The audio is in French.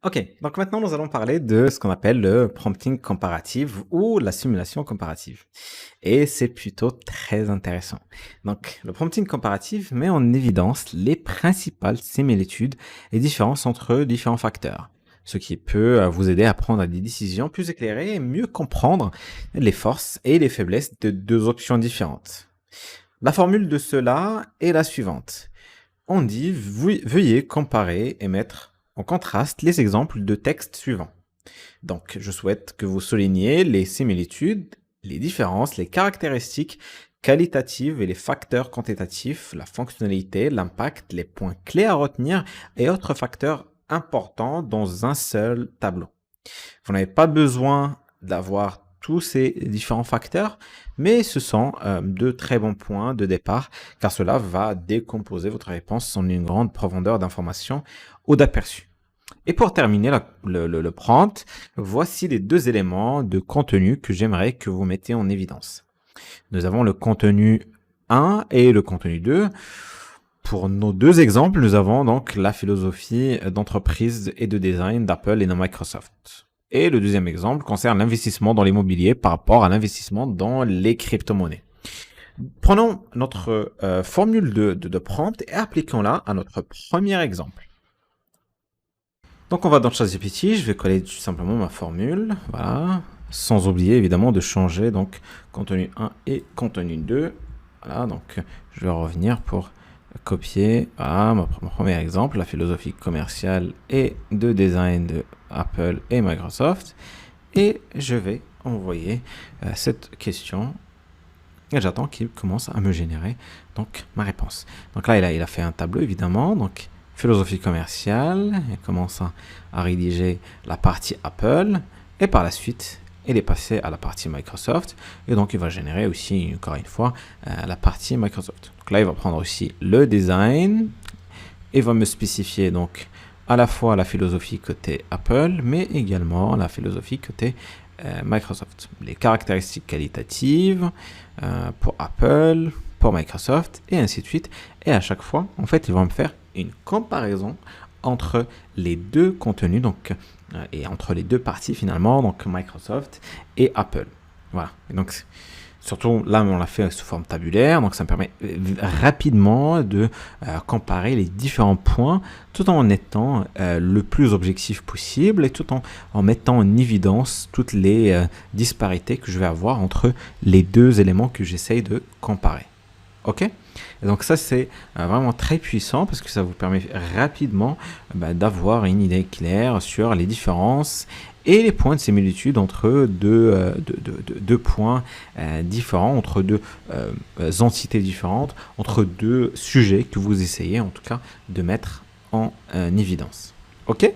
Ok, donc maintenant nous allons parler de ce qu'on appelle le prompting comparative ou la simulation comparative. Et c'est plutôt très intéressant. Donc le prompting comparative met en évidence les principales similitudes et différences entre différents facteurs, ce qui peut vous aider à prendre des décisions plus éclairées et mieux comprendre les forces et les faiblesses de deux options différentes. La formule de cela est la suivante. On dit veuillez comparer et mettre en contraste les exemples de textes suivants. Donc, je souhaite que vous souligniez les similitudes, les différences, les caractéristiques qualitatives et les facteurs quantitatifs, la fonctionnalité, l'impact, les points clés à retenir et autres facteurs importants dans un seul tableau. Vous n'avez pas besoin d'avoir tous ces différents facteurs, mais ce sont de très bons points de départ, car cela va décomposer votre réponse en une grande profondeur d'information ou d'aperçu. Et pour terminer le prompt, voici les deux éléments de contenu que j'aimerais que vous mettiez en évidence. Nous avons le contenu 1 et le contenu 2. Pour nos deux exemples, nous avons donc la philosophie d'entreprise et de design d'Apple et de Microsoft. Et le deuxième exemple concerne l'investissement dans l'immobilier par rapport à l'investissement dans les crypto-monnaies. Prenons notre formule de prompt et appliquons-la à notre premier exemple. Donc on va dans ChatGPT, je vais coller tout simplement ma formule, voilà, sans oublier évidemment de changer donc contenu 1 et contenu 2. Voilà, donc je vais revenir pour copier mon premier exemple, la philosophie commerciale et de design de Apple et Microsoft. Et je vais envoyer cette question et j'attends qu'il commence à me générer donc ma réponse. Donc là, il a fait un tableau évidemment, donc philosophie commerciale, il commence à rédiger la partie Apple et par la suite, il est passé à la partie Microsoft et donc il va générer aussi, encore une fois, la partie Microsoft. Donc là, il va prendre aussi le design et va me spécifier donc à la fois la philosophie côté Apple, mais également la philosophie côté Microsoft. Les caractéristiques qualitatives pour Apple, pour Microsoft et ainsi de suite. Et à chaque fois, en fait, ils vont me faire une comparaison entre les deux contenus, donc et entre les deux parties finalement, donc Microsoft et Apple. Voilà. Et donc surtout là, on l'a fait sous forme tabulaire, donc ça me permet rapidement de comparer les différents points tout en étant le plus objectif possible et tout en mettant en évidence toutes les disparités que je vais avoir entre les deux éléments que j'essaye de comparer. Ok? Et donc ça, c'est vraiment très puissant parce que ça vous permet rapidement d'avoir une idée claire sur les différences et les points de similitude entre deux points différents, entre deux entités différentes, entre deux sujets que vous essayez en tout cas de mettre en évidence. Ok?